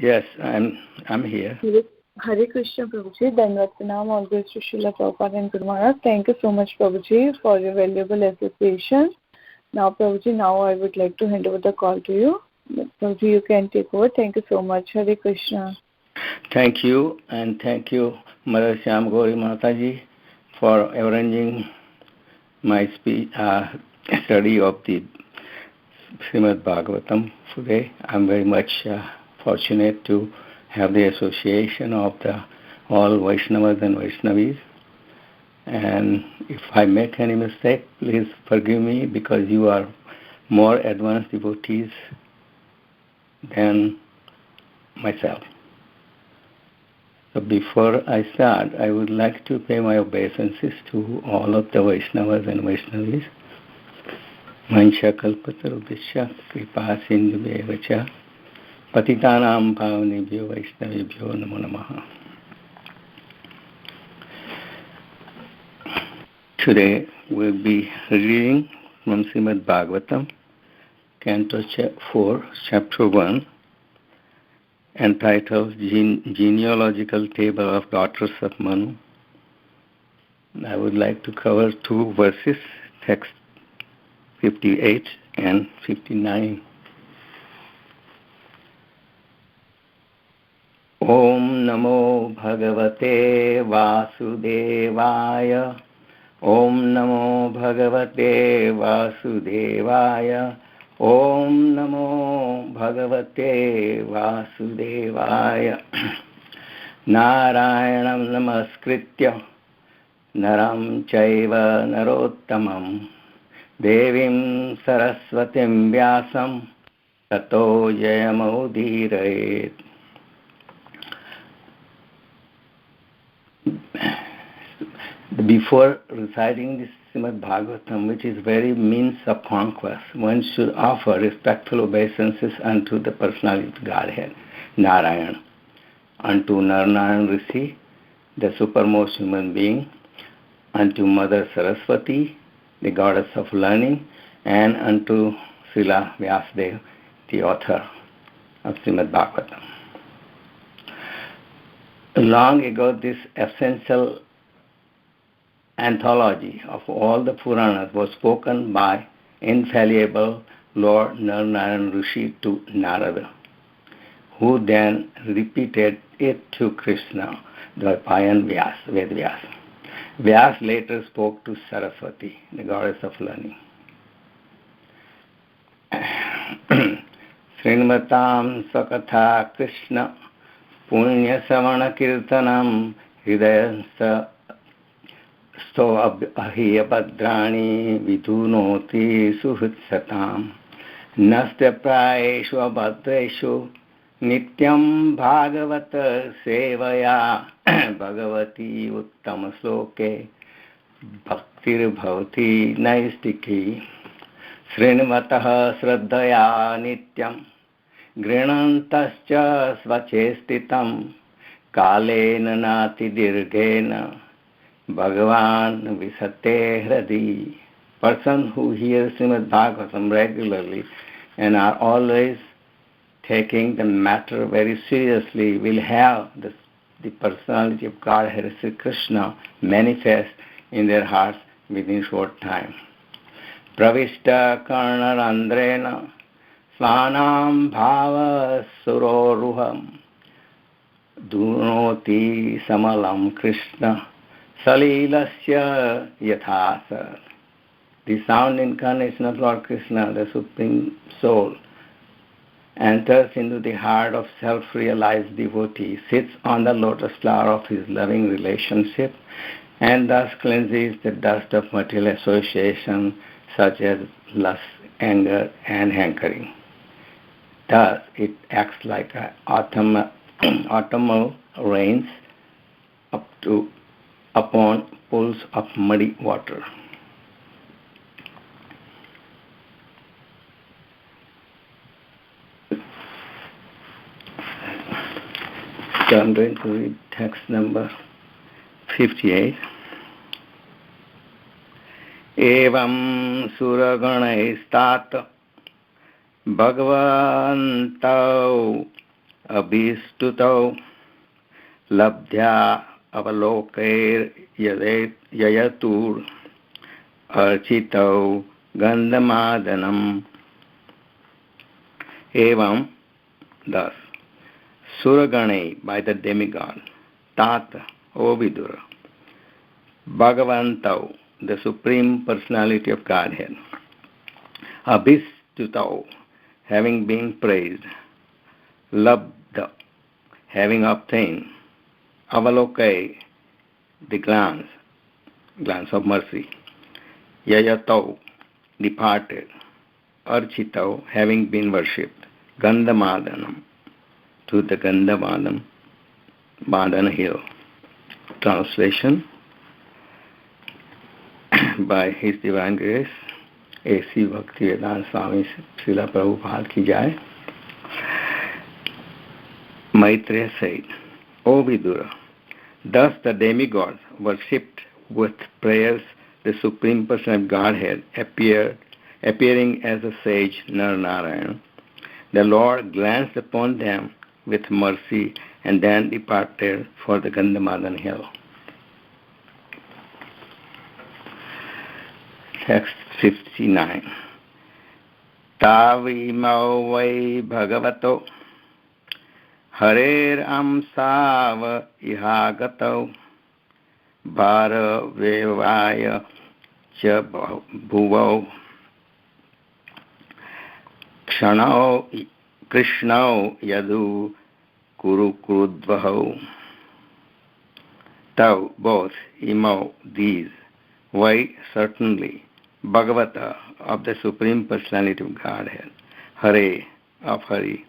Yes, I'm here. Hare Krishna, Prabhuji. Dandavat Pranam, all goes to Srila Prabhupada and Guru Maharaj. Thank you so much, Prabhuji, for your valuable association. Now, Prabhuji, I would like to hand over the call to you. Prabhuji, you can take over. Thank you so much. Hare Krishna. Thank you, and thank you, Mother Shyam Gauri Mataji, for arranging my study of the Srimad Bhagavatam today. I'm very much fortunate to have the association of all Vaishnavas and Vaishnavis. And if I make any mistake, please forgive me, because you are more advanced devotees than myself. So before I start, I would like to pay my obeisances to all of the Vaishnavas and Vaishnavis. Mancha kalpatarubhishya kripa sindhubheva cha patitanam pavanebhyo vaishnavebhyo namo namaha. Today we'll be reading from Srimad Bhagavatam, Canto 4, Chapter 1, entitled Genealogical Table of Daughters of Manu. I would like to cover two verses, text 58 and 59. Om Namo Bhagavate Vasudevaya. Om Namo Bhagavate Vasudevaya. Om Namo Bhagavate Vasudevaya. Narayanam Namaskritya Naram Chaiva Narottamam Devim Saraswatim Vyasam Tato Jayamudhirayet. Before reciting this Srimad Bhagavatam, which is very means of conquest, one should offer respectful obeisances unto the personality of Godhead, Narayan, unto Narnayan Rishi, the supermost human being, unto Mother Saraswati, the goddess of learning, and unto Srila Vyasadeva, the author of Srimad Bhagavatam. Long ago, this essential anthology of all the Puranas was spoken by infallible Lord Narnayan Rishi to Narada, who then repeated it to Krishna, Dvaipayan Vyasa. Vyas later spoke to Saraswati, the goddess of learning. Srinmatam Sakatha Krishna Punya Savana Kirtanam Hridayansa Sto Ahiya Bhadrani Vidunoti Suhutsatam Nastya Praeshu Abhadreshu Nityam Bhagavata Sevaya Bhagavati Uttama Sloke Bhaktir Bhavati Naistiki Srinvataha Sraddhaya Nityam Grinantascha Svachestitam Kalena Nati Dirghena Bhagavan Visate Hradi. Person who hears Srimad Bhagavatam regularly and are always taking the matter very seriously will have the personality of Godhead Sri Krishna manifest in their hearts within short time. Pravishta Karnarandrena Svanam Bhava Suroruham Dunoti Samalam Krishna Salilasya Yathasa. The sound incarnation of Lord Krishna, the Supreme Soul, enters into the heart of self-realized devotee, sits on the lotus flower of his loving relationship, and thus cleanses the dust of material association such as lust, anger, and hankering. Thus, it acts like autumnal rains upon pools of muddy water. So I'm going to read text number 58. Evam suraganai stata bhagavantau अभिस्तुतौ लब्ध्या अवलोकैर्ययतुर् अर्चितौ गन्धमादनम् एवं thus Suragane by the demigod, Tata, O Vidura, Bhagavantau, the Supreme Personality of Godhead, Abhistutau, having been praised, Labdha, having obtained, Avalokai, the glance of mercy, Yayatau, departed, Architau, having been worshipped, Gandhamadanam, to the Gandhamadan hill. Translation by His Divine Grace, A.C. Bhaktivedanta Swami Srila Prabhupada ki jai. Maitreya said, O Vidura, thus the demigods worshipped with prayers the Supreme Person of Godhead appearing as a sage Narayan. The Lord glanced upon them with mercy and then departed for the Gandhamadan hill. Text 59. Tavimau vai bhagavato harer amsav ihagato bharavevaya cha bhuvau kshanau krishnau yadu kuru kurudvahau. Tau, both, imau, these, why, certainly, Bhagavata, of the Supreme Personality of Godhead, Hare, of Hari,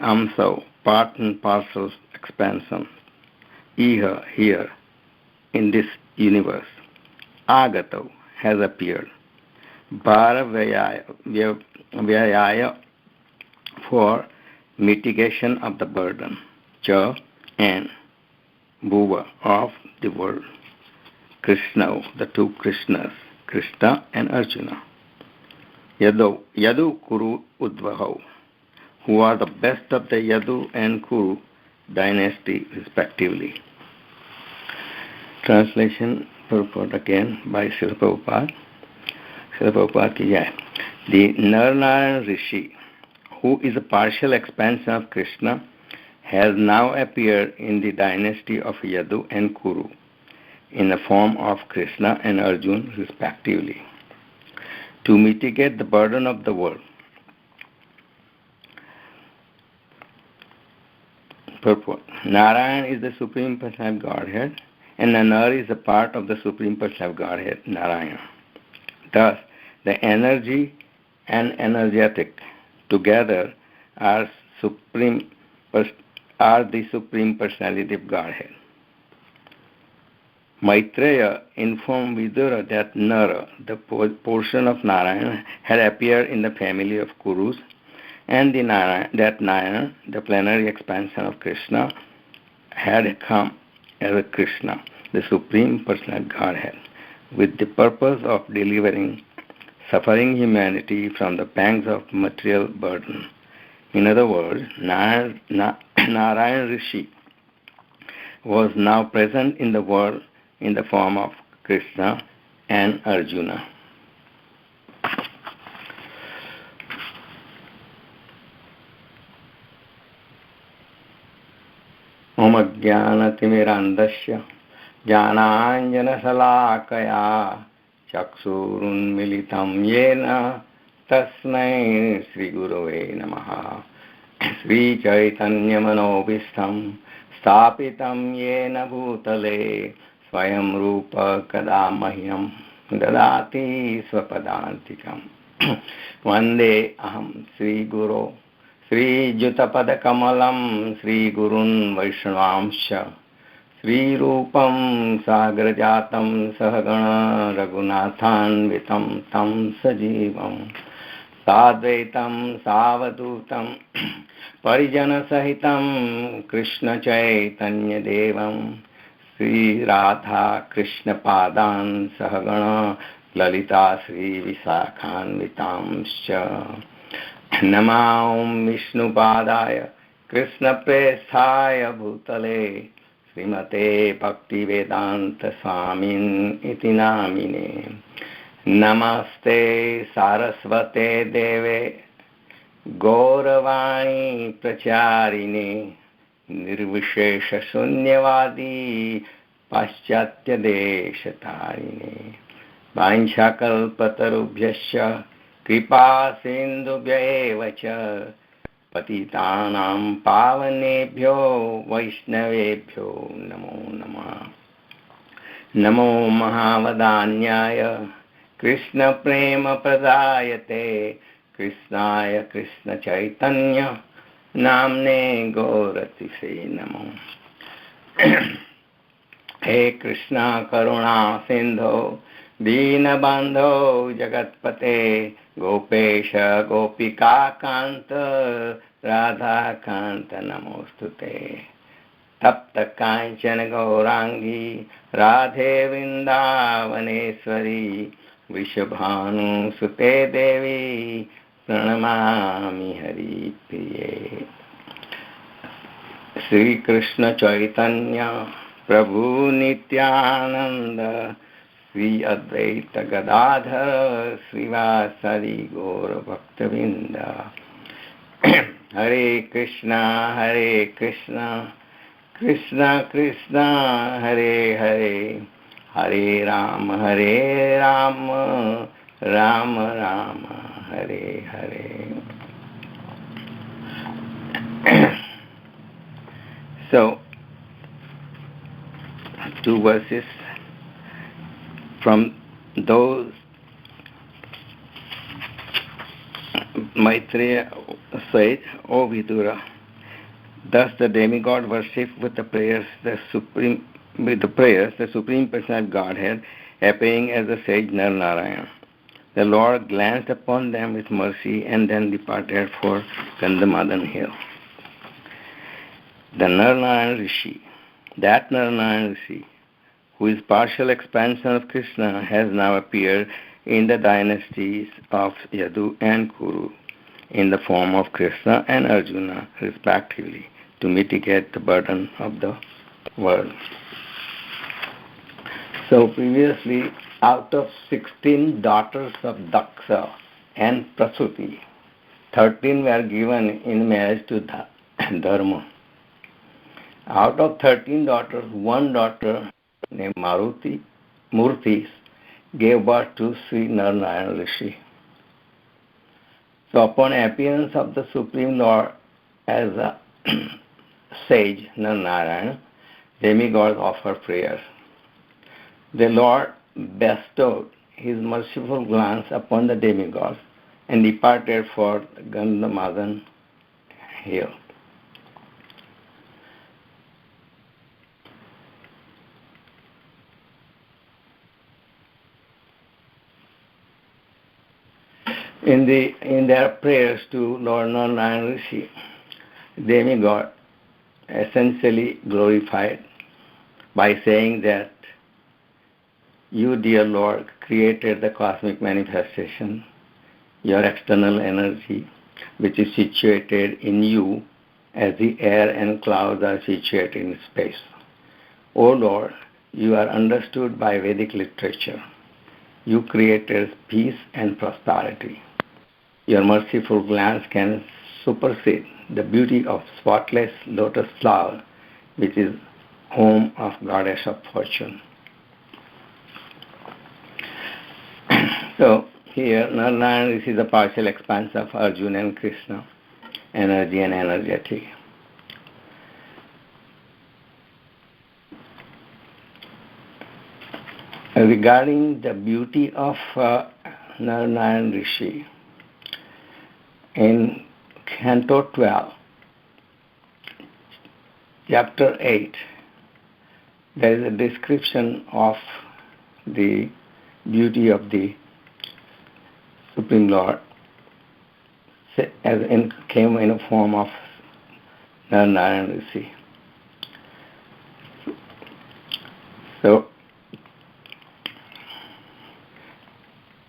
Amsau, part and parcel expansion, Iha, here, in this universe, Agato, has appeared, Bharavayaya, for mitigation of the burden, Cha, and Bhuva, of the world, Krishna, the two Krishnas, Krishna and Arjuna, Yadu Kuru Udvahau, who are the best of the Yadu and Kuru dynasty respectively. Translation purport again by Srila Prabhupada. Srila Prabhupada ki jai. The Narnarayan Rishi, who is a partial expansion of Krishna, has now appeared in the dynasty of Yadu and Kuru in the form of Krishna and Arjuna respectively, to mitigate the burden of the world. Purport. Narayan is the Supreme Person of Godhead, and Nar is a part of the Supreme Person of Godhead, Narayana. Thus, the energy and energetic together are the Supreme Personality of Godhead. Maitreya informed Vidura that Nara, the portion of Narayana, had appeared in the family of Kurus, and that Narayana, the plenary expansion of Krishna, had come as a Krishna, the Supreme Person of Godhead, with the purpose of delivering suffering humanity from the pangs of material burden. In other words, Narayan Rishi was now present in the world in the form of Krishna and Arjuna. Om Ajnanatimirandasya Jnananjana Salakaya Chaksurunmilitam Yena Tasmai Sri Gurave Namaha. Sri Chaitanya Manobhistam Stapitam Yena Bhutale Swayam Rupa Kadamahyam Dadati Swapadantikam. Vande Aham Sri Guru Sri Jutapada Kamalam Sri Gurun Vaishnavamsha Sri Rupam Sagrajatam Sahagana Raghunathanvitam Tam Sajivam Sadvaitam Savadutam Parijana Sahitam Krishna Chaitanya Devam Sri Radha Krishna Padan Sahagana Lalita Sri Visakhanvitamscha Namam Vishnu Padaya Krishna प्रेष्ठाय भूतले श्रीमते भक्ति वेदांत स्वामिन् इति नामिने। नमस्ते सारस्वते देवे गौरवाणी प्रचारिणे निर्विशेष शून्यवादी पाश्चात्य देश तारिणे। वाञ्छाकल्पतरुभ्यश्च कृपा सिन्धुभ्यैव च पतितानां पावनेभ्यो वैष्णवेभ्यो नमो नमः। नमो महावदान्याय कृष्णप्रेमप्रदायते कृष्णाय कृष्णचैतन्य नाम्ने गौरतिसे नमो। हे कृष्णा करुणा सिंधो दीनबंधो जगत्पते गोपेश गोपिका कांत राधा कांत नमोस्तुते। तप्त कांचन गौरांगी राधे वृंदावनेश्वरी वृषभानुसुते देवी प्रणमामि हरिप्रिये। श्री कृष्ण चैतन्य प्रभु नित्यानंद श्री अद्वैत गदाधर श्रीवासदि गौर भक्तवृंद। हरे कृष्णा कृष्णा कृष्णा हरे हरे, हरे Ram Ram Ram Hare Hare. So, 2 verses from those Maitreya said, O Vidura, thus the demigod worshipped with the prayers the supreme person of Godhead, appearing as the sage Narayana. The Lord glanced upon them with mercy and then departed for Gandhamadan hill. The Narayana Rishi, who is partial expansion of Krishna, has now appeared in the dynasties of Yadu and Kuru in the form of Krishna and Arjuna, respectively, to mitigate the burden of the world. So previously, out of 16 daughters of Daksha and Prasuti, 13 were given in marriage to Dharma. Out of 13 daughters, 1 daughter named Murti gave birth to Sri Narayana Rishi. So upon appearance of the Supreme Lord as a sage Narayana, demigods offer prayers. The Lord bestowed his merciful glance upon the demigods and departed for Gandhamadan hill. In their prayers to Lord Narayana Rishi, demigod essentially glorified by saying that you, dear Lord, created the cosmic manifestation, your external energy, which is situated in you as the air and clouds are situated in space. O Lord, you are understood by Vedic literature. You created peace and prosperity. Your merciful glance can supersede the beauty of spotless lotus flower, which is home of goddess of fortune. So here Narayana is the partial expanse of Arjuna and Krishna, energy and energetic. Regarding the beauty of Narayana Rishi, in Canto 12, Chapter 8, there is a description of the beauty of the Supreme Lord came in a form of Narayana Rishi. So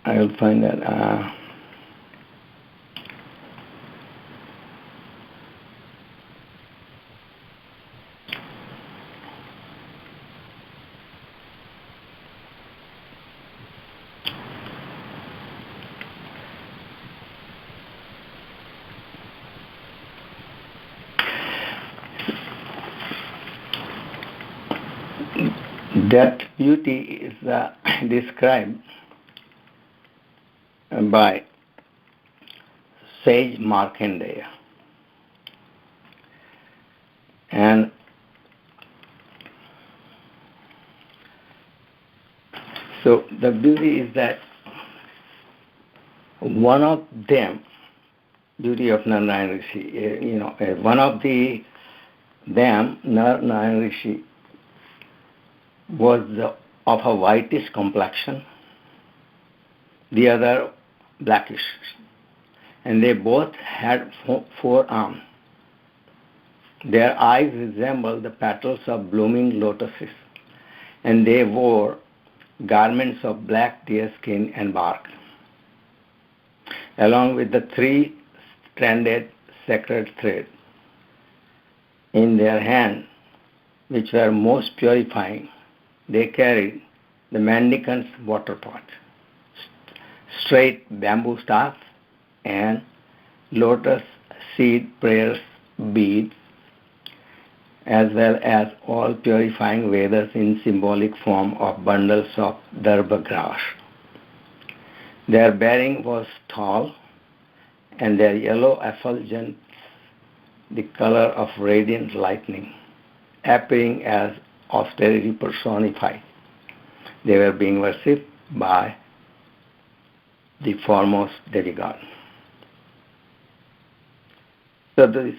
I will find that That beauty is described by sage Markandeya. And so the beauty is that one of them, beauty of Narayan Rishi, one of them, Narayan Rishi, was of a whitish complexion, the other blackish. And they both had four arms. Their eyes resembled the petals of blooming lotuses, and they wore garments of black deerskin and bark, along with the three-stranded sacred thread in their hand, which were most purifying. They carried the mendicant's water pot, straight bamboo staff, and lotus seed prayers beads, as well as all purifying Vedas in symbolic form of bundles of darbha grass. Their bearing was tall, and their yellow effulgence the color of radiant lightning, appearing as austerity personified. They were being worshipped by the foremost demigod. So the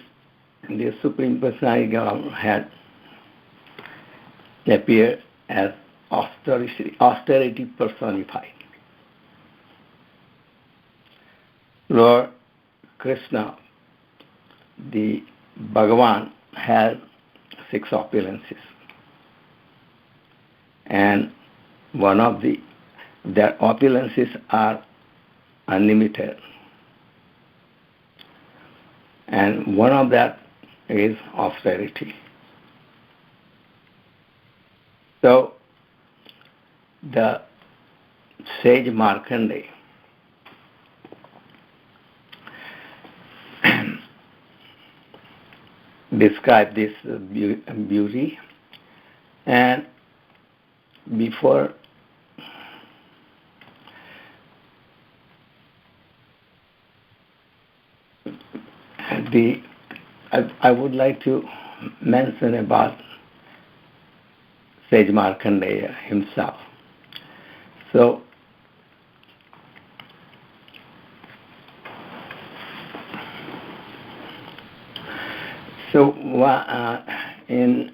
Supreme Personality God had appeared as austerity personified. Lord Krishna, the Bhagavan, has 6 opulences, and one of their opulences are unlimited, and one of that is austerity. So the sage Markandeya described this beauty, and before I would like to mention about sage Markandeya himself. So in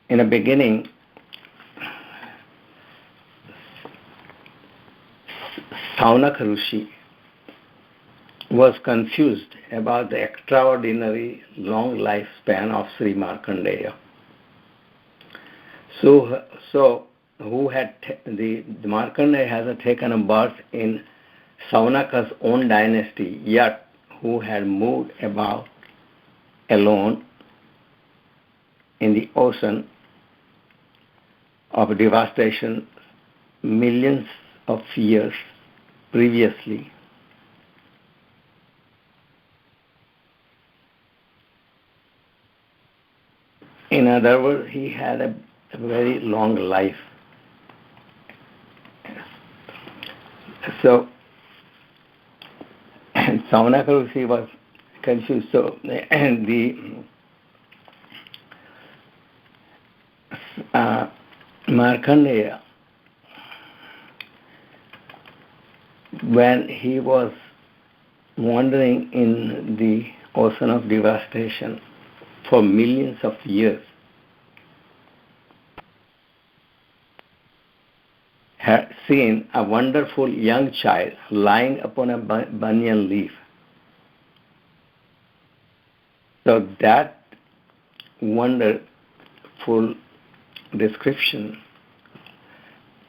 the beginning, Saunaka Rishi was confused about the extraordinary long lifespan of Sri Markandeya. So who had the Markandeya has taken a birth in Saunaka's own dynasty, yet who had moved about alone in the ocean of devastation millions of years previously. In other words, he had a very long life. So, Saunaka Rishi was confused. So, and the Markandeya, when he was wandering in the ocean of devastation for millions of years, had seen a wonderful young child lying upon a banyan leaf. So that wonderful description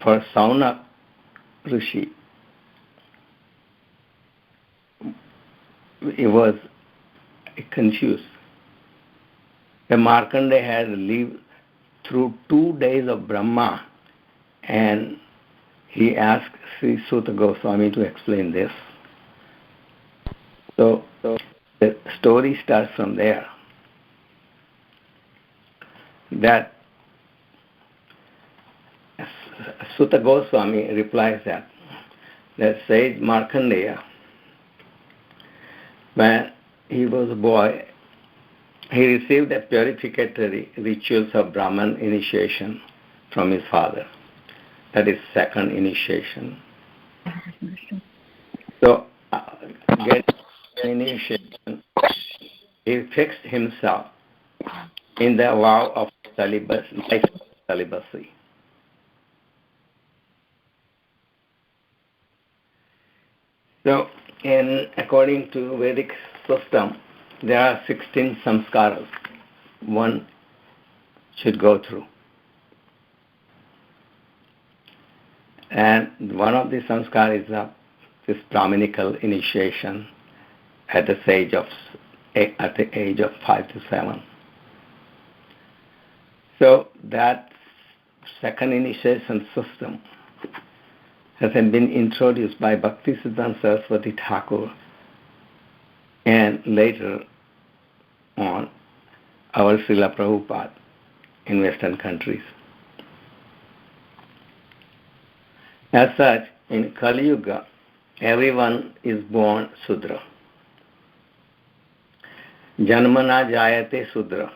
for Saunaka Rishi, he was confused. The Markandeya had lived through 2 days of Brahma, and he asked Sri Suta Goswami to explain this. So the story starts from there. That Sutta Goswami replies that sage Markandeya, when he was a boy, he received the purificatory rituals of Brahman initiation from his father. That is second initiation. So, getting initiation, he fixed himself in the vow of celibacy. So, according to Vedic system, there are 16 samskaras one should go through. And one of the samskaras is this Brahminical initiation at the age of 5 to 7. So that second initiation system has been introduced by Bhaktisiddhanta Saraswati Thakur, and later on our Srila Prabhupada in Western countries. As such, in Kali Yuga, everyone is born Sudra. Janmana jayate Sudra.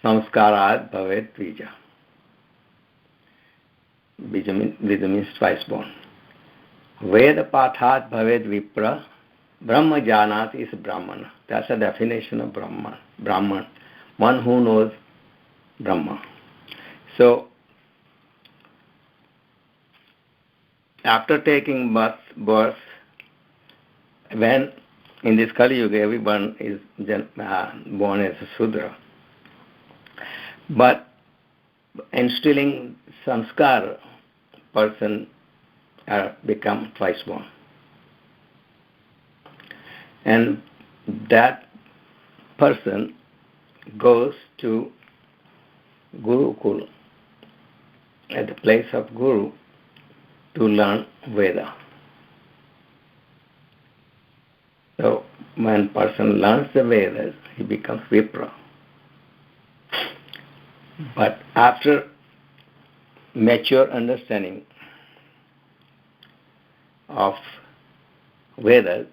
Samskarat bhavet Vija. Vija means twice born. Veda pathat bhavet Vipra. Brahma janat is Brahmana. That's a definition of Brahman. One who knows Brahma. So, after taking birth, when in this Kali Yuga everyone is born as a Sudra, but instilling samskara, person become twice born. And that person goes to Gurukul, at the place of Guru, to learn Veda. So when person learns the Vedas, he becomes Vipra. But after mature understanding of Vedas,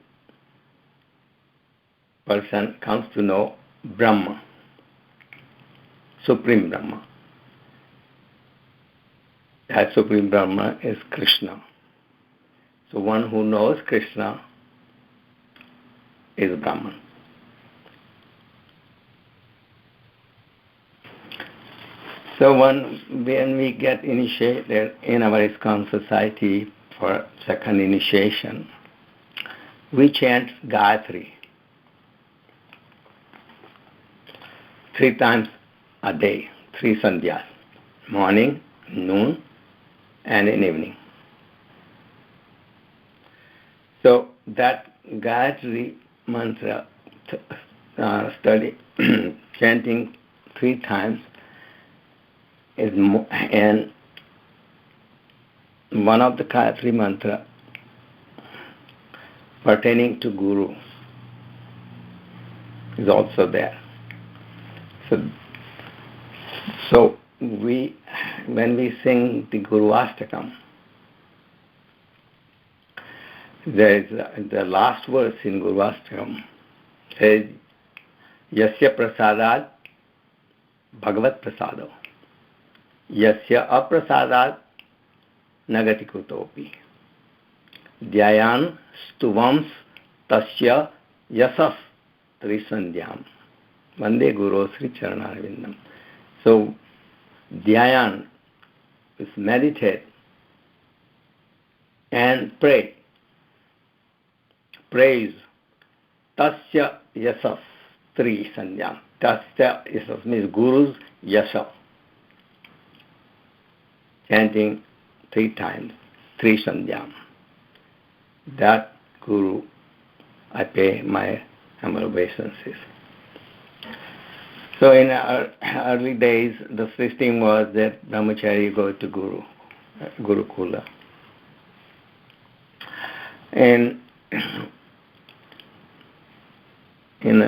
person comes to know Brahma, Supreme Brahma. That Supreme Brahma is Krishna. So one who knows Krishna is Brahman. So when we get initiated in our ISKCON society for second initiation, we chant Gayatri 3 times a day, 3 sandhyas, morning, noon, and in evening. So that Gayatri mantra study, chanting 3 times, is and one of the Gayatri mantra pertaining to Guru is also there. So when we sing the Guru Ashtakam, there is the last verse in Guru Ashtakam says, Yasya prasadat bhagavat prasado, Yasya aprasadat nagati kutopi, Dhyayan stuvams tasya yasas trisandhyam, Vande Guru Sri Charanarvindam. So, Dhyayan is meditate and pray. Praise. Tasya yasas tri sandhyam. Tasya yasas means Guru's yasa. Chanting 3 times, 3 sandhyam. That Guru, I pay my humble obeisances. So in our early days, the system was that brahmachari go to Gurukula. And in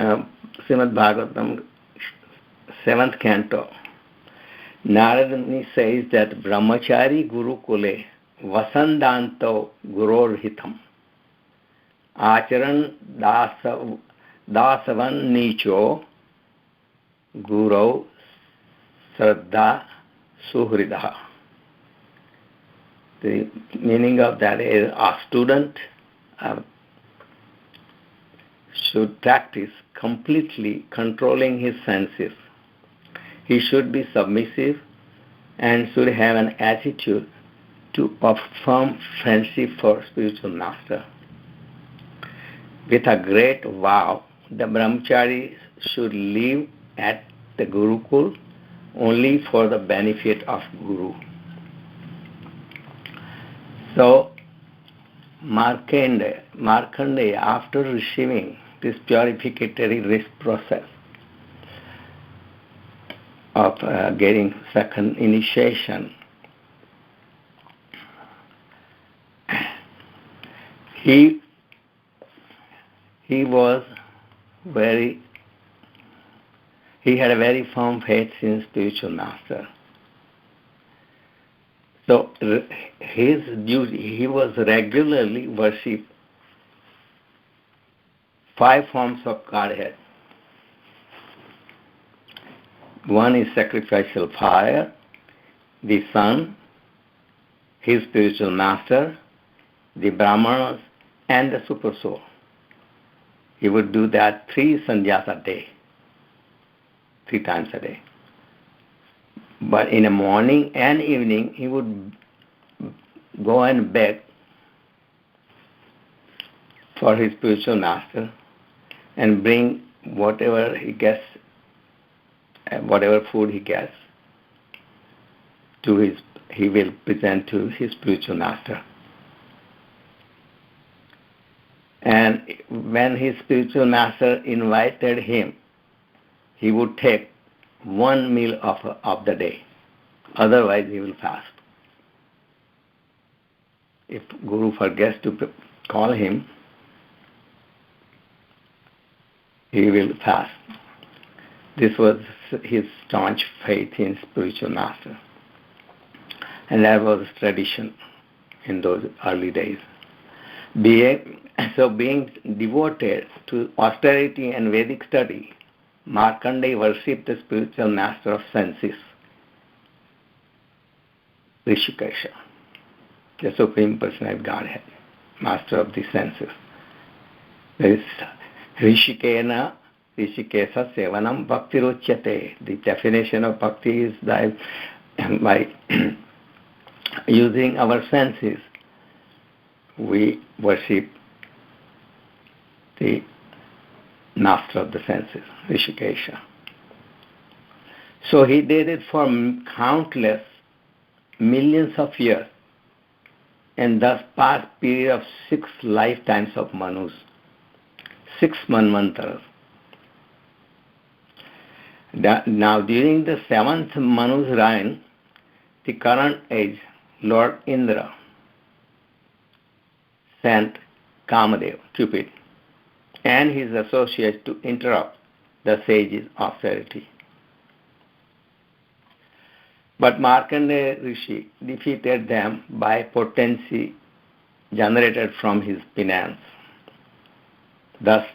Srimad Bhagavatam, 7th canto, Narada Muni says that Brahmachari Gurukule Vasandanto Gurorhitam Acharan Dasavan Nicho Guru Sraddha Suhridaha. The meaning of that is a student should practice completely controlling his senses. He should be submissive and should have an attitude of firm friendship for spiritual master. With a great vow, the brahmachari should live at the Gurukul only for the benefit of Guru. So, Markandeya, after receiving this purificatory process of getting second initiation, he had a very firm faith in spiritual master. So his duty, he was regularly worship 5 forms of Godhead. One is sacrificial fire, the sun, his spiritual master, the Brahmanas, and the super soul. He would do that 3 sandhyas a day, 3 times a day. But in the morning and evening, he would go and beg for his spiritual master and bring whatever he gets, whatever food he gets, he will present to his spiritual master. And when his spiritual master invited him, he would take 1 meal of the day. Otherwise, he will fast. If Guru forgets to call him, he will fast. This was his staunch faith in spiritual master. And that was tradition in those early days. Being devoted to austerity and Vedic study, Markandeya worshipped the spiritual master of senses, Rishikesha, the Supreme Personality Godhead, master of the senses. There is Rishikena, Rishikesa Sevanam Bhaktiruchyate. The definition of bhakti is that by using our senses, we worship the master of the senses, Rishikesha. So he did it for countless millions of years, and thus past period of 6 lifetimes of Manus, 6 Manvantaras. Now during the 7th Manu's reign, the current age, Lord Indra sent Kamadev, Cupid, and his associates to interrupt the sage's austerity. But Markandeya Rishi defeated them by potency generated from his penance. Thus,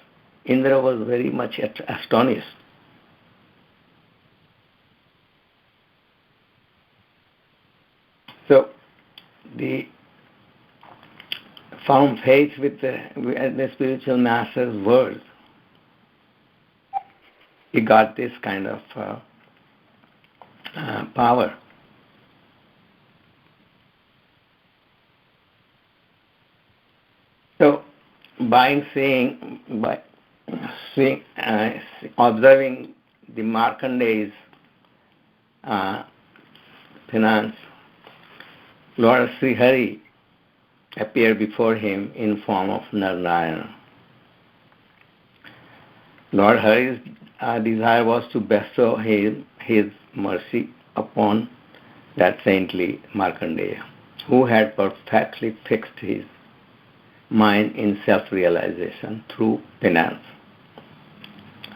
Indra was very much astonished. So, the firm faith with the spiritual master's words, he got this kind of power. So, by observing the Markandeya's penance, Lord Sri Hari appeared before him in form of Narayana. Lord Hari's desire was to bestow his mercy upon that saintly Markandeya, who had perfectly fixed his mind in self-realization through penance,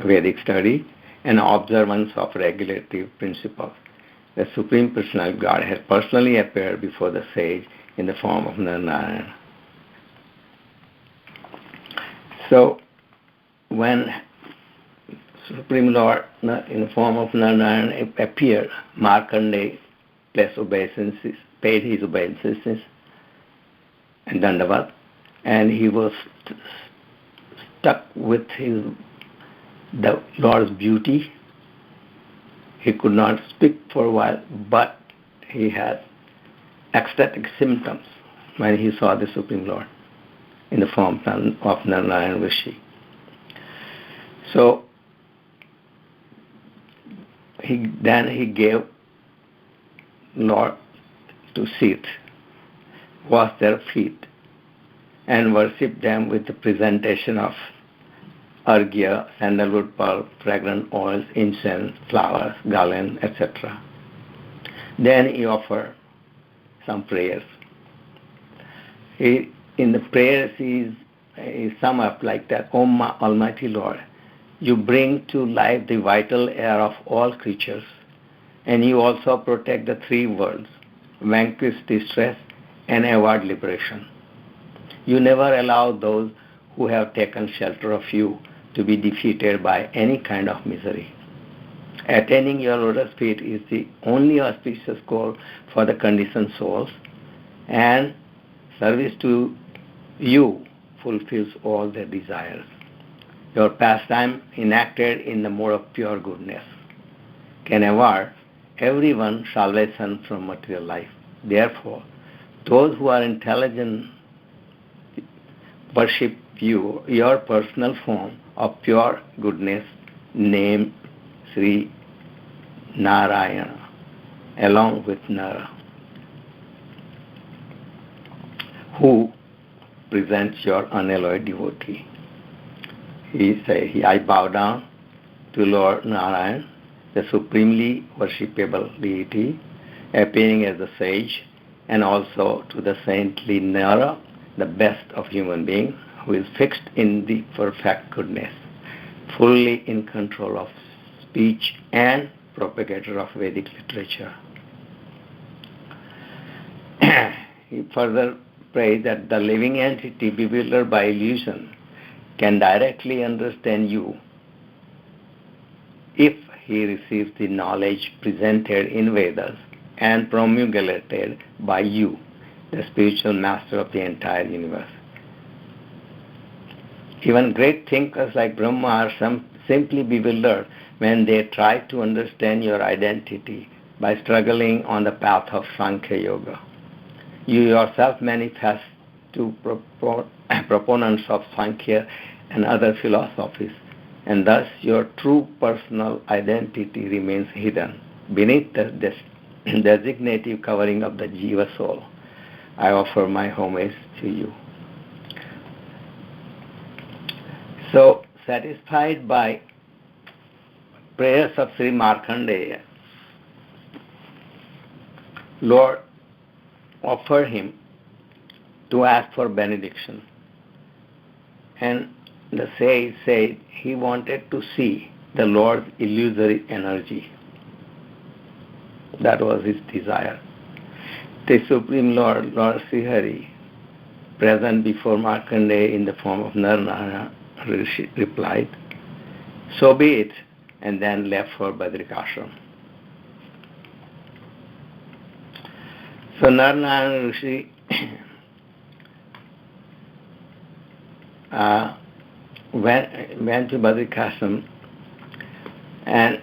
Vedic study, and observance of regulative principles. the Supreme Personality of God, had personally appeared before the sage in the form of Narayana. So, when Supreme Lord in the form of Narayana appeared, Markandeya paid his obeisances and Dandavat, and he was stuck with the Lord's beauty. He could not speak for a while, but he had ecstatic symptoms when he saw the Supreme Lord in the form of Narayana Rishi. So he gave Lord to sit, wash their feet, and worship them with the presentation of arghya, sandalwood pulp, fragrant oils, incense, flowers, garland, etc. Then he offered some prayers. In the prayers, he sum up like that: O Almighty Lord, you bring to life the vital air of all creatures, and you also protect the three worlds, vanquish distress, and award liberation. You never allow those who have taken shelter of you to be defeated by any kind of misery. Attaining your lotus feet is the only auspicious goal for the conditioned souls, and service to you fulfills all their desires. Your pastime, enacted in the mode of pure goodness, can award everyone salvation from material life. Therefore, those who are intelligent worship you, your personal form of pure goodness, named Sri Narayana, along with Nara, who presents your unalloyed devotee. He says, I bow down to Lord Narayan, the supremely worshipable deity, appearing as the sage, and also to the saintly Nara, the best of human beings, who is fixed in the perfect goodness, fully in control of speech and propagator of Vedic literature. He further prays that the living entity bewildered by illusion can directly understand you if he receives the knowledge presented in Vedas and promulgated by you, the spiritual master of the entire universe. Even great thinkers like Brahma are simply bewildered when they try to understand your identity by struggling on the path of Sankhya Yoga. You yourself manifest to proponents of Sankhya and other philosophies, and thus your true personal identity remains hidden beneath the designative covering of the Jiva soul. I offer my homage to you. So, satisfied by prayers of Sri Markandeya, Lord offered him to ask for benediction. And the sage said he wanted to see the Lord's illusory energy. That was his desire. The Supreme Lord, Lord Srihari, present before Markandeya in the form of Narayana, replied, so be it, and then left for Badrikashram. So Narayana Rishi went to Badrikashram, and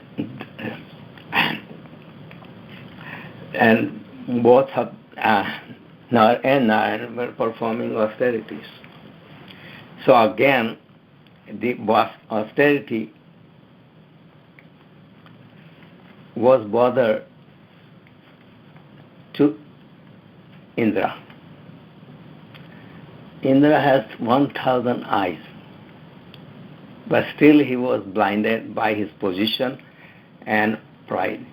both of Nar and Narayan were performing austerities. So again, the austerity was bothered to Indra. Indra has 1,000 eyes, but still he was blinded by his position and pride.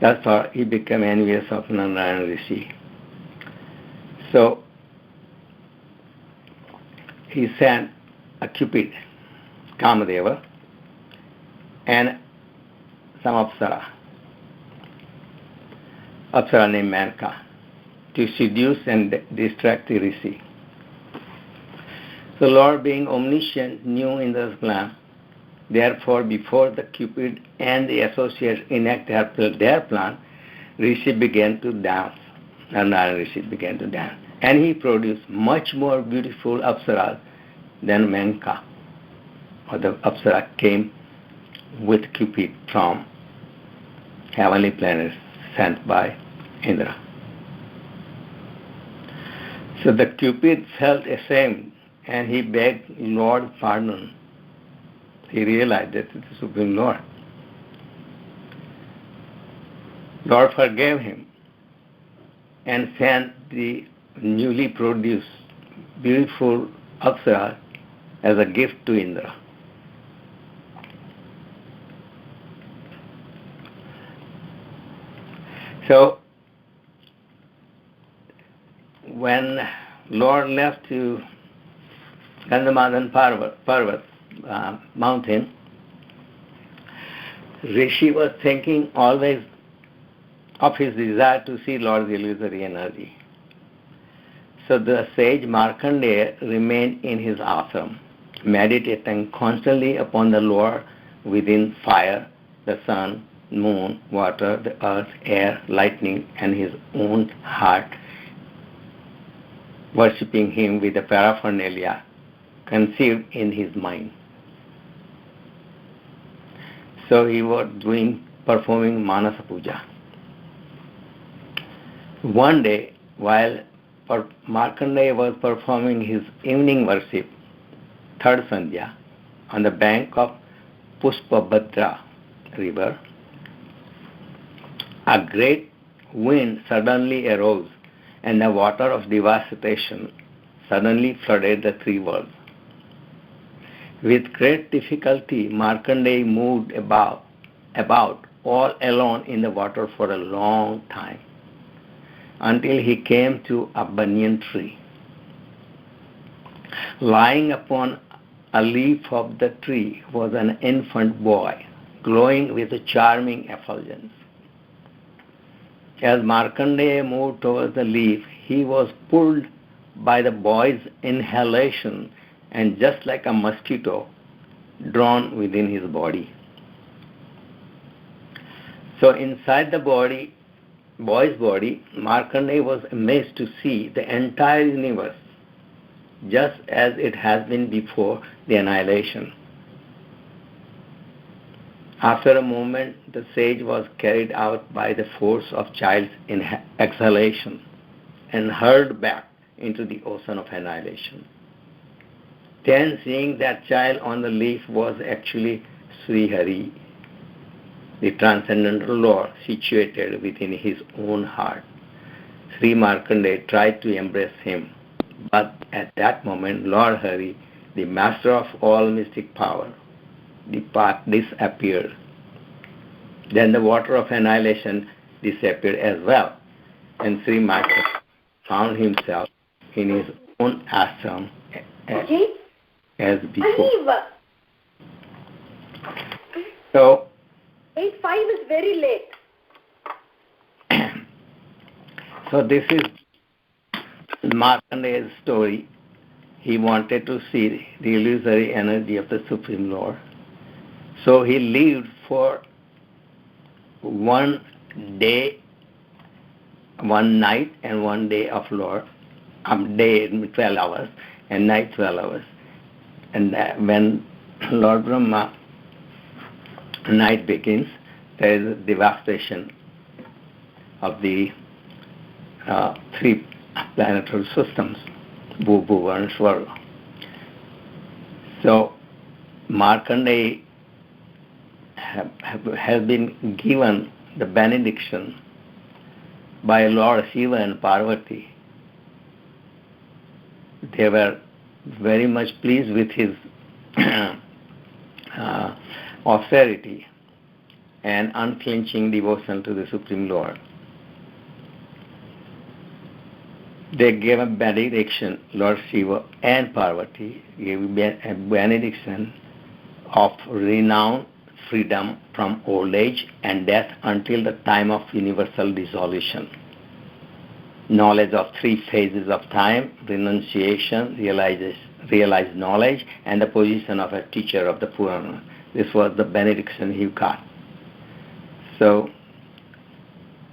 That's why he became envious of Narayana Rishi. So he sent a Cupid, Kamadeva, and some Apsara named Manka, to seduce and distract the Rishi. The Lord, being omniscient, knew Indra's plan. Therefore, before the Cupid and the associates enact their plan, Rishi began to dance. Narayan Rishi began to dance. And he produced much more beautiful Apsaras than Menka, or the Apsara came with Cupid from heavenly planets sent by Indra. So the Cupid felt ashamed and he begged Lord pardon. He realized that it is the Supreme Lord. Lord forgave him and sent the newly produced beautiful Apsara as a gift to Indra. So, when Lord left to Gandhamadhan Parvat mountain, Rishi was thinking always of his desire to see Lord's illusory energy. So the sage Markandeya remained in his ashram, meditating constantly upon the Lord within fire, the sun, moon, water, the earth, air, lightning, and his own heart, worshipping him with the paraphernalia conceived in his mind. So he was performing Manasa Puja. One day, while Markandeya was performing his evening worship, third Sandhya, on the bank of Pushpabhadra river, a great wind suddenly arose and the water of devastation suddenly flooded the three worlds. With great difficulty, Markandeya moved about all alone in the water for a long time, until he came to a banyan tree. Lying upon a leaf of the tree was an infant boy, glowing with a charming effulgence. As Markandeya moved towards the leaf, he was pulled by the boy's inhalation and, just like a mosquito, drawn within his body. So inside the boy's body, Markandeya was amazed to see the entire universe just as it has been before the annihilation. After a moment, the sage was carried out by the force of child's exhalation and hurled back into the ocean of annihilation. Then, seeing that child on the leaf was actually Sri Hari, the transcendental Lord situated within his own heart, Sri Markandeya tried to embrace him, but at that moment Lord Hari, the master of all mystic power, disappeared. Then the water of annihilation disappeared as well, and Sri Markandeya found himself in his own ashram as before. So 8:05 is very late. So this is Markandeya's story. He wanted to see the illusory energy of the Supreme Lord. So he lived for 1 day, 1 night, and 1 day of Lord. Day 12 hours and night 12 hours. And when Lord Brahma night begins, there is a devastation of the 3 planetary systems, Bhu, and Swarga. So Markandeya has been given the benediction by Lord Shiva and Parvati. They were very much pleased with his austerity and unflinching devotion to the Supreme Lord. They gave a benediction, Lord Shiva and Parvati gave a benediction of renowned freedom from old age and death until the time of universal dissolution. Knowledge of three phases of time: renunciation, realized knowledge, and the position of a teacher of the Purana. This was the benediction he got. So,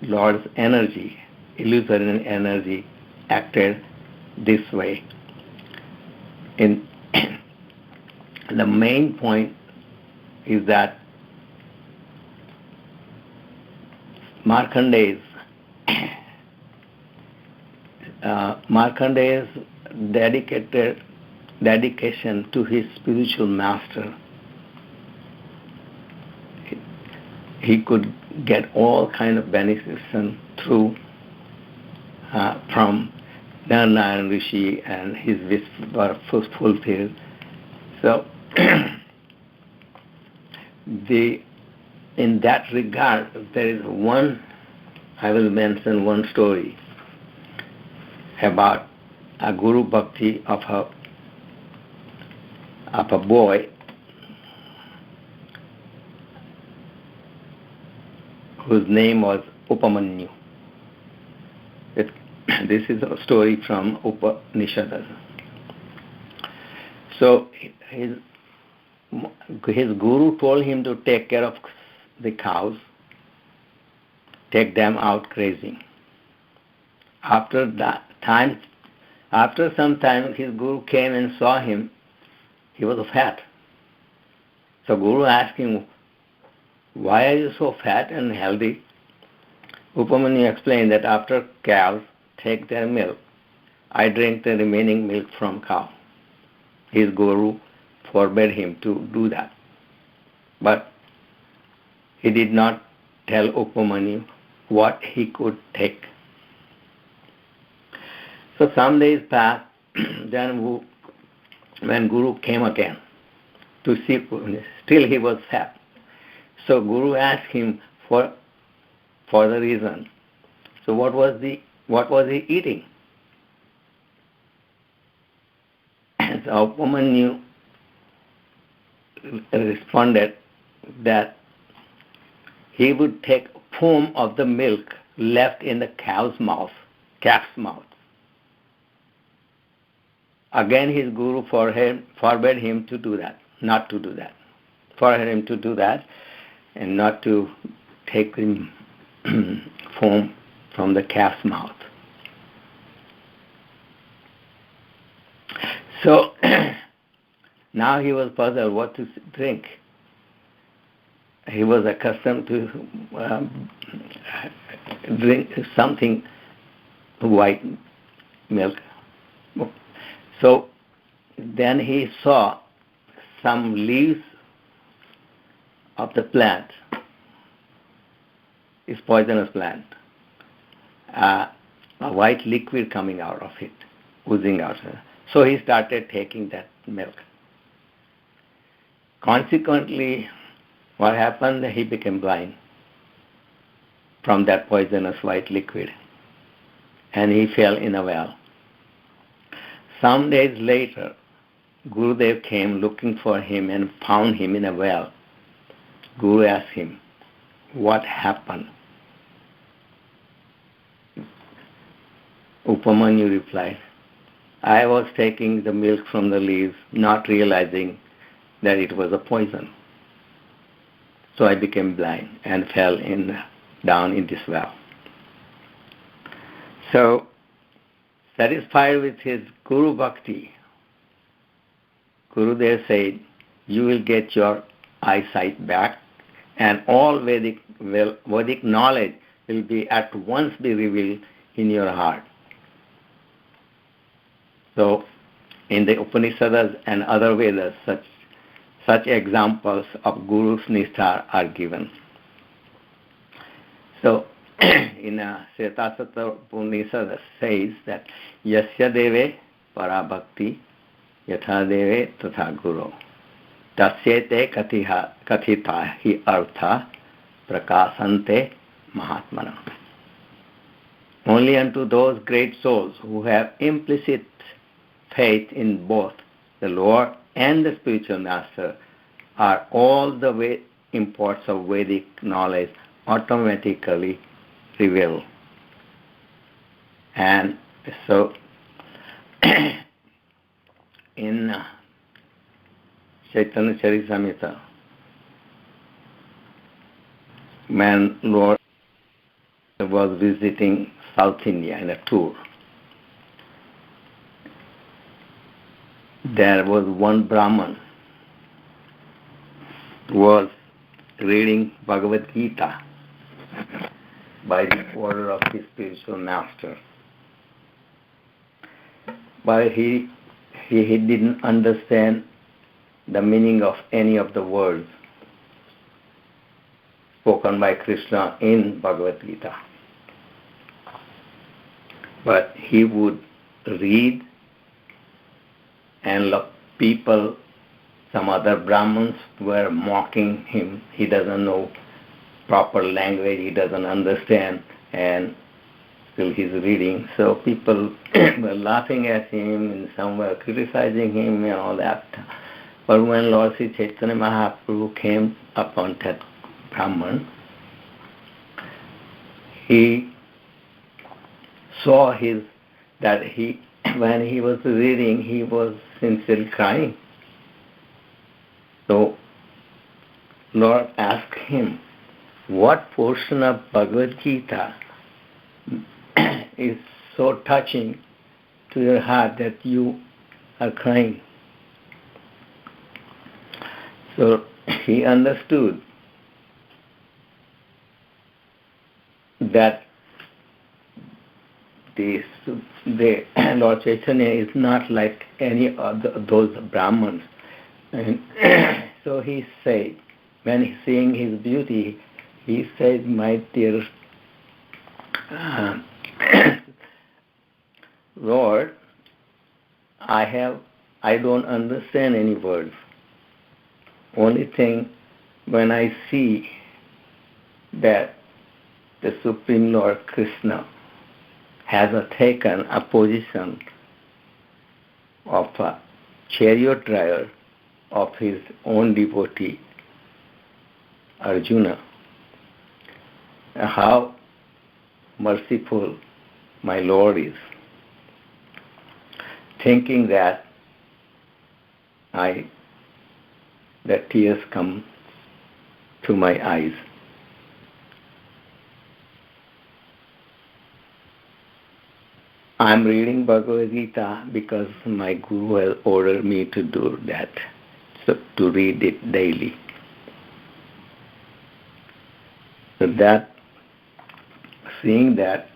Lord's energy, illusory energy, acted this way. In the main point is that Markandeya's dedication to his spiritual master, he could get all kind of benediction through from Narayan Rishi, and his wish were fulfilled. So, in that regard, there is I will mention one story about a guru bhakti of a boy whose name was Upamanyu. This is a story from Upanishads. So his guru told him to take care of the cows, take them out grazing. After some time, his guru came and saw him. He was fat. So guru asked him, "Why are you so fat and healthy?" Upamanyu explained that after cows take their milk, I drink the remaining milk from cow. His guru forbade him to do that. But he did not tell Upamanyu what he could take. So some days passed, then when Guru came again to see, still he was fat. So Guru asked him for the reason. So what was he eating? And so Upamanyu responded that he would take foam of the milk left in the calf's mouth. Again, his guru forbade him to do that, not to do that. Forbade him to do that and not to take the foam from the calf's mouth. So now he was puzzled what to drink. He was accustomed to drink something white milk. So then he saw some leaves of the plant. It's poisonous plant. A white liquid coming out of it, oozing out. So he started taking that milk. Consequently, what happened? He became blind from that poisonous white liquid, and he fell in a well. Some days later, Gurudev came looking for him and found him in a well. Guru asked him, "What happened?" Upamanyu replied, "I was taking the milk from the leaves, not realizing that it was a poison. So I became blind and fell down in this well." So, satisfied with his Guru Bhakti, Gurudev said, "You will get your eyesight back, and all Vedic knowledge will at once be revealed in your heart." So, in the Upanishads and other Vedas, such examples of Guru's Nishtha are given. So, in Svetasatra Upanishad says that Yasya Deve Parabhakti Yatha Deve Tatha Guru Tasyete Kathita Hi Artha Prakasante Mahatmana. Only unto those great souls who have implicit faith in both the Lord and the spiritual master are all the imports of Vedic knowledge automatically reveal. And so in Chaitanya Charitamrita, when Lord was visiting South India in a tour, there was one Brahman who was reading Bhagavad Gita by the order of his spiritual master. But he didn't understand the meaning of any of the words spoken by Krishna in Bhagavad Gita. But he would read, and people, some other Brahmins were mocking him. He doesn't know proper language, he doesn't understand, and still he's reading. So people were laughing at him, and some were criticizing him and all that. But when Lord Sri Chaitanya Mahaprabhu came upon that Brahman, he saw when he was reading, he was sincerely crying. So Lord asked him, what portion of Bhagavad Gita is so touching to your heart that you are crying? So he understood that the Lord Chaitanya is not like any of those Brahmins. And so he said, when he's seeing his beauty, he said, my dear Lord, I don't understand any words. Only thing, when I see that the Supreme Lord Krishna has taken a position of a chariot driver of his own devotee, Arjuna, how merciful my Lord is. Thinking that, the tears come to my eyes. I'm reading Bhagavad Gita because my Guru has ordered me to do that, so to read it daily. So seeing that,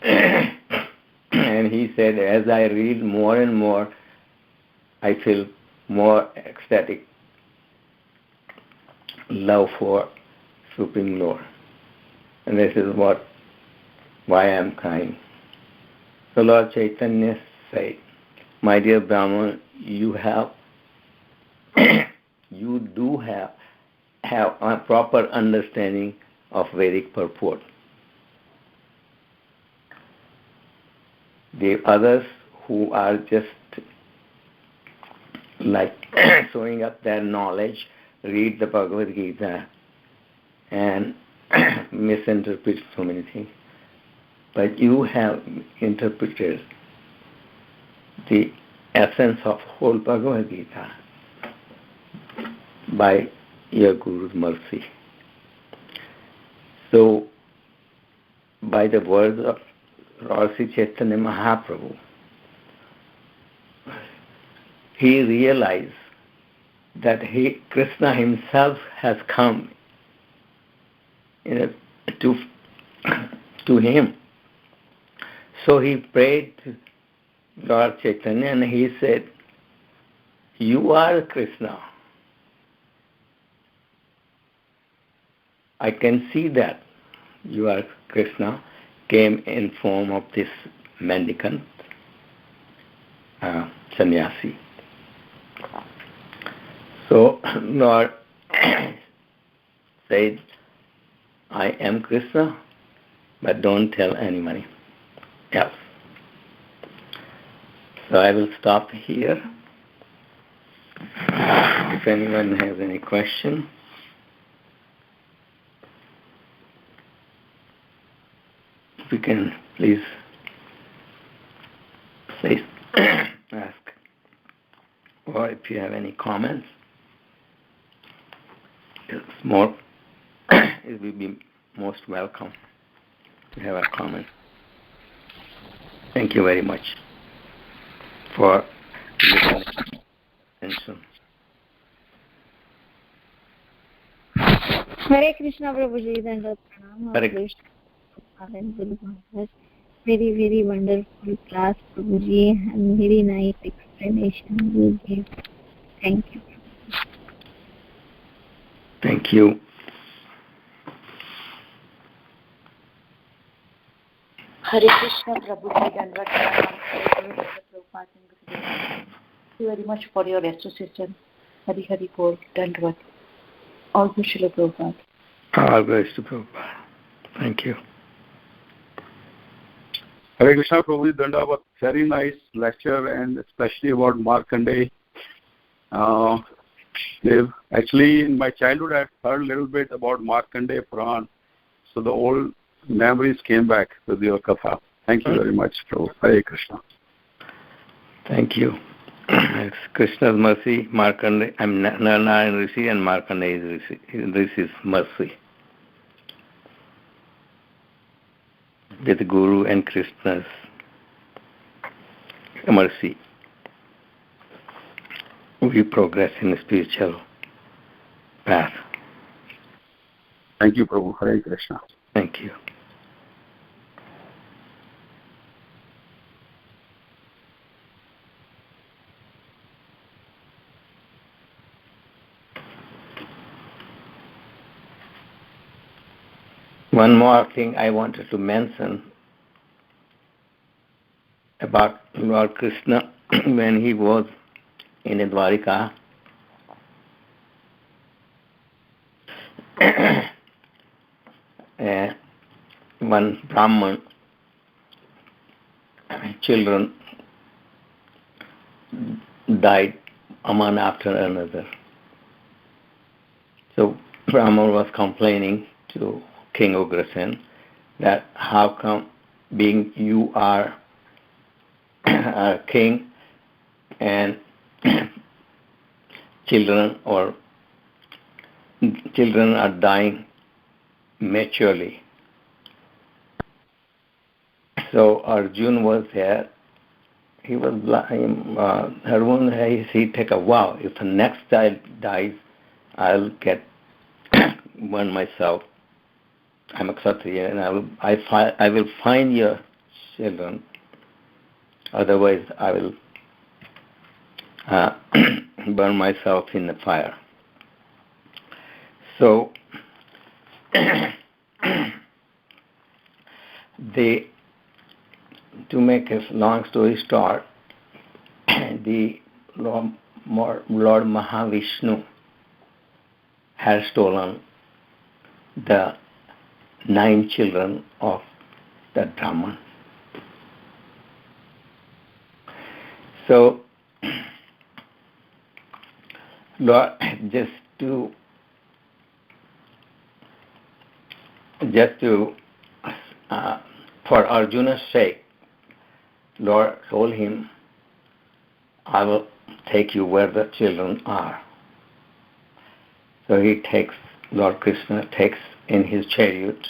and he said, as I read more and more, I feel more ecstatic love for Supreme Lord. And this is why I'm crying. So Lord Chaitanya said, my dear Brahman, you do have a proper understanding of Vedic purport. The others who are just like showing up their knowledge, read the Bhagavad Gita and misinterpret so many things. But you have interpreted the essence of whole Bhagavad Gita by your Guru's mercy. So, by the words of Lord Sri Chaitanya Mahaprabhu, he realized that Krishna himself has come to him. So he prayed to Lord Chaitanya and he said, you are Krishna. I can see that you are Krishna, came in form of this mendicant sannyasi. So Lord said, I am Krishna, but don't tell anybody else. So I will stop here. If anyone has any question. we can please say, ask, or if you have any comments, it's more, it will be most welcome to have a comment. Thank you very much for your attention. Hare Krishna Prabhuji, Dandavat Pranam. Hare Very, very wonderful class, Prabhuji, and very nice explanation you gave. Thank you. Thank you. Hare Krishna Prabhuji, Dandavat Pranam. Thank you very much for your association. Hari Hari Bol, Dandavat. All good, Srila Prabhupada. All grace to Prabhupada. Thank you. Hare Krishna Prabhuji, Dandavat. Very nice lecture, and especially about Markandeya. Actually, in my childhood, I heard a little bit about Markandeya Puran, so the old memories came back with your katha. Thank you very much, Prabhu. Hare Krishna. Thank you. It's Krishna's mercy, Markandeya. I'm Narayan Rishi, and Markandeya is Rishi. This is mercy. With Guru and Krishna's mercy, we progress in the spiritual path. Thank you, Prabhu. Hare Krishna. Thank you. One more thing I wanted to mention about Lord Krishna when he was in Dwarika. One Brahman children died one after another. So Brahman was complaining to King Ugrasen that how come being you are a king and children are dying maturely. So Arjun was there. He was Arjun. He take a vow: if the next child dies, I'll get one myself. I'm a Kshatriya, and I will find your children. Otherwise, I will burn myself in the fire. So to make a long story short, the Lord Mahavishnu has stolen the 9 children of the Brahman. So, Lord, just to for Arjuna's sake, Lord told him, I will take you where the children are. So Lord Krishna takes in his chariot,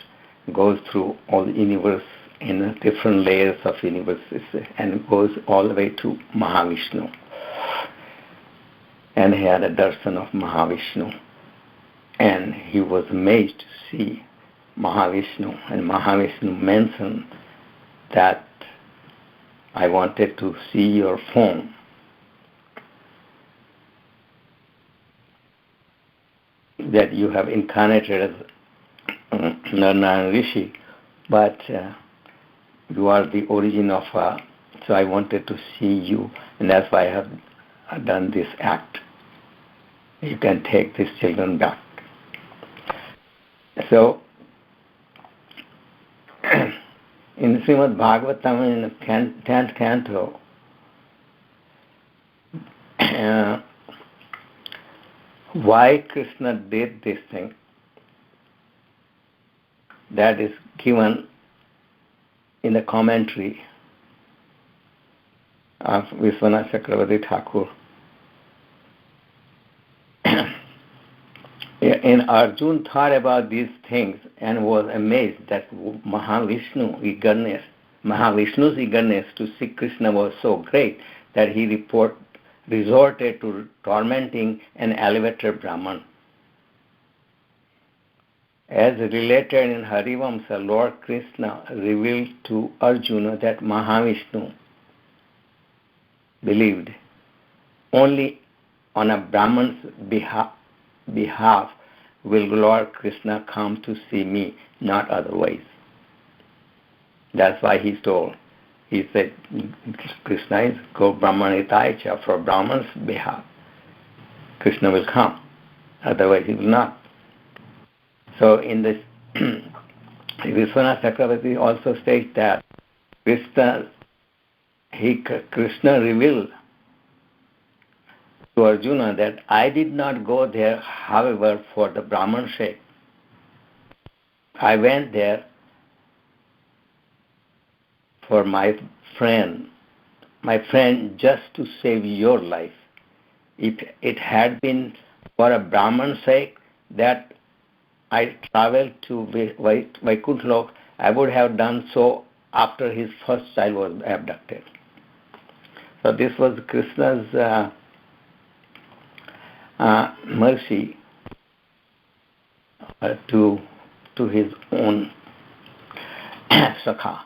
goes through all the universe in different layers of universes and goes all the way to Mahavishnu. And he had a darshan of Mahavishnu. And he was amazed to see Mahavishnu. And Mahavishnu mentioned that I wanted to see your form. That you have incarnated as Narayan Rishi, but you are the origin of, so I wanted to see you, and that's why I have done this act. You can take these children back. So, in Srimad Bhagavatam, in the 10th canto, why Krishna did this thing, that is given in the commentary of Vishwanath Chakravarti Thakur, and Arjun thought about these things and was amazed that Mahavishnu's eagerness to see Krishna was so great that he resorted to tormenting an elevated Brahman. As related in Harivamsa, Lord Krishna revealed to Arjuna that Mahavishnu believed only on a Brahman's behalf will Lord Krishna come to see me, not otherwise. That's why he told. He said, Krishna is Go Brahmanitaicha, for Brahman's behalf. Krishna will come, otherwise he will not. So in this, Vishwanath Chakravarti also states that Krishna revealed to Arjuna that I did not go there, however, for the Brahman's sake. I went there for my friend, just to save your life. If it had been for a Brahman's sake that I traveled to Vaikuntha Lok, I would have done so after his first child was abducted. So this was Krishna's mercy to his own Sakha,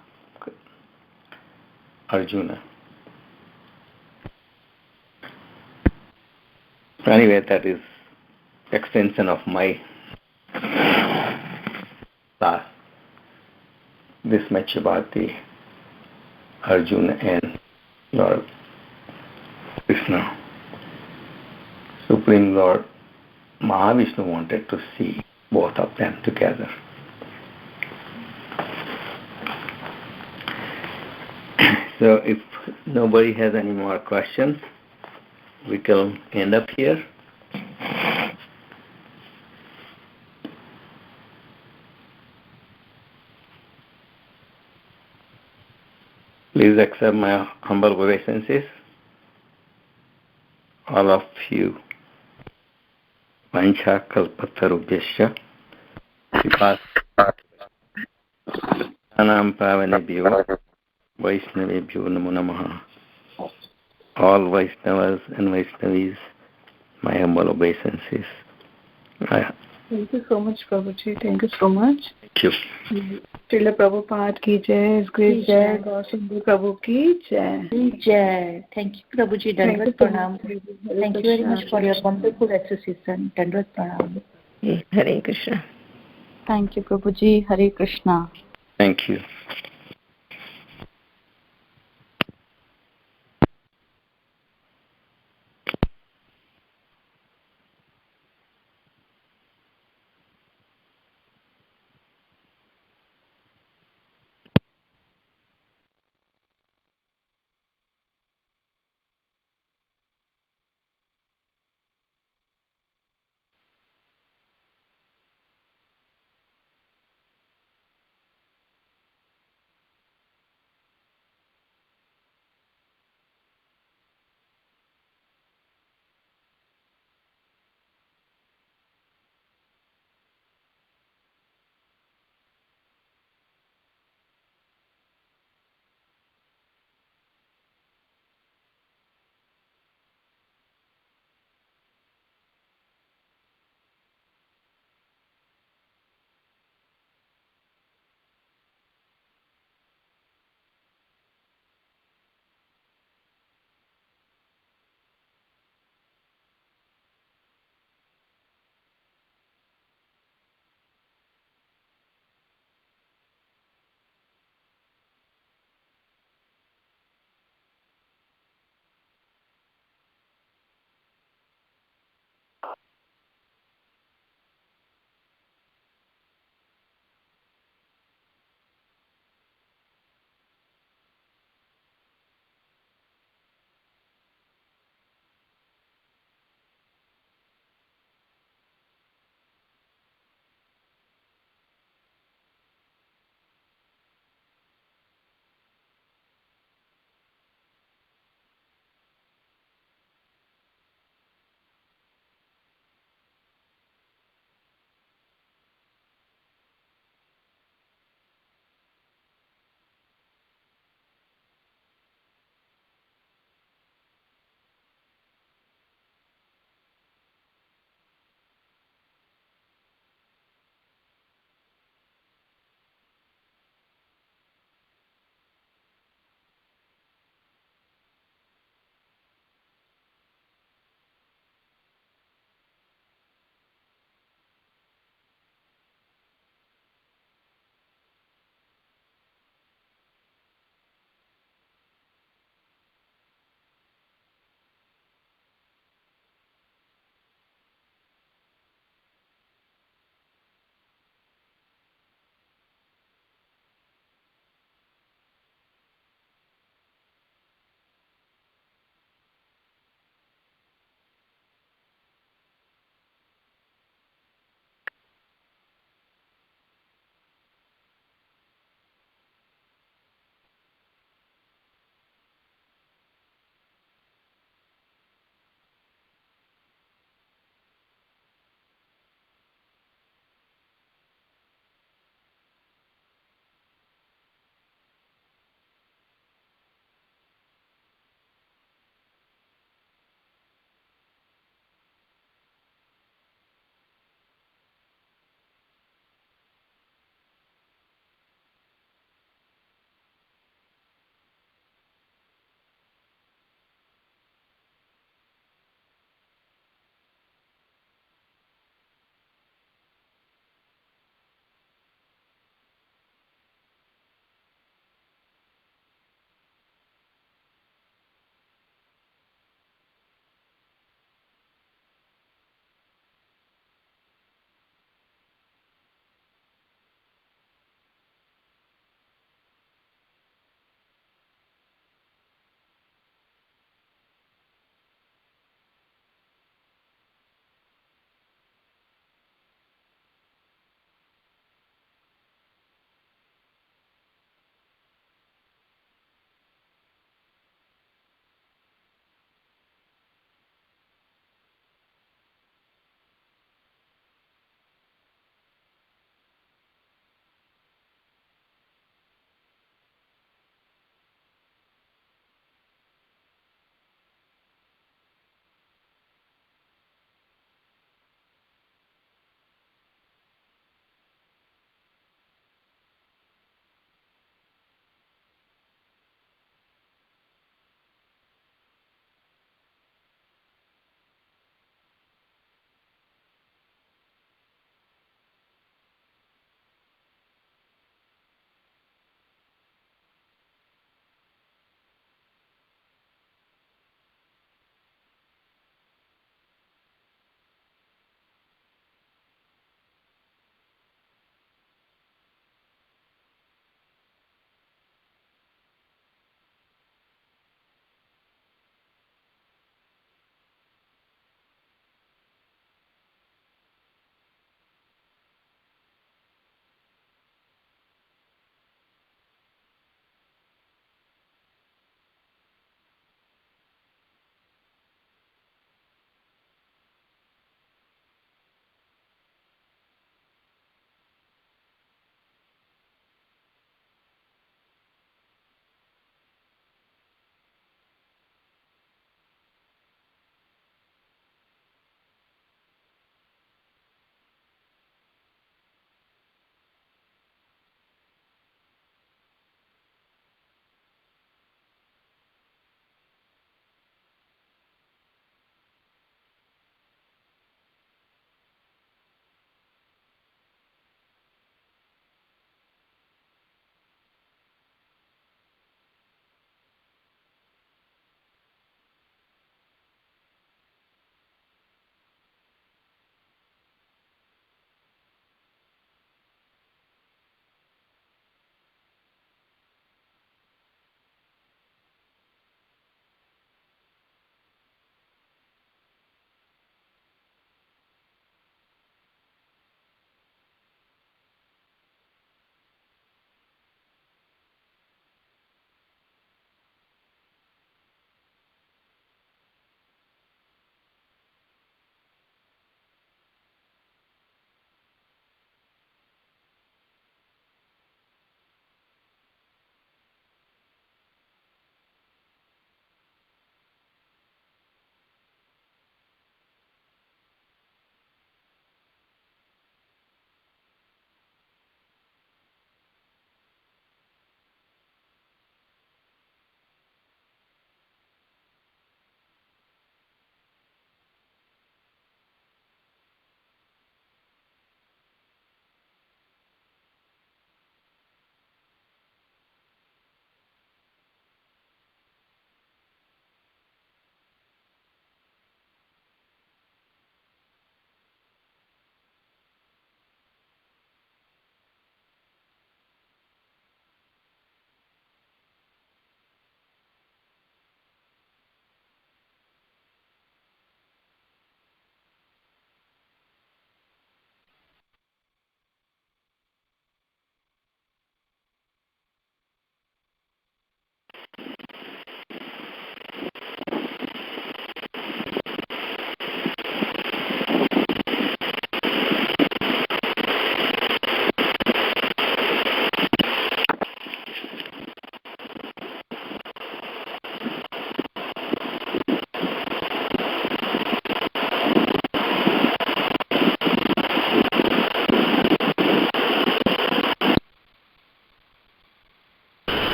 Arjuna. Anyway, that is extension of my class. This much about the Arjuna and Lord Krishna. Supreme Lord Mahavishnu wanted to see both of them together. So if nobody has any more questions, we can end up here. Please accept my humble obeisances, all of you. Vancha kalpatarubhyasya vipasanam pavanebhyo Vaishnavebhyo namo namaha. All Vaishnavas and Vaishnavis, my humble obeisances. Thank you so much, Prabhuji. Thank you so much. Thank you. Srila Prabhupada ki jai, His Grace Jai, Gautam Prabhu ki jai. Jai. Thank you, Prabhuji. Dandvat Pranam. Thank you very much for your wonderful association. Dandvat Pranam. Hare Krishna. Thank you, Prabhuji. Hare Krishna. Thank you.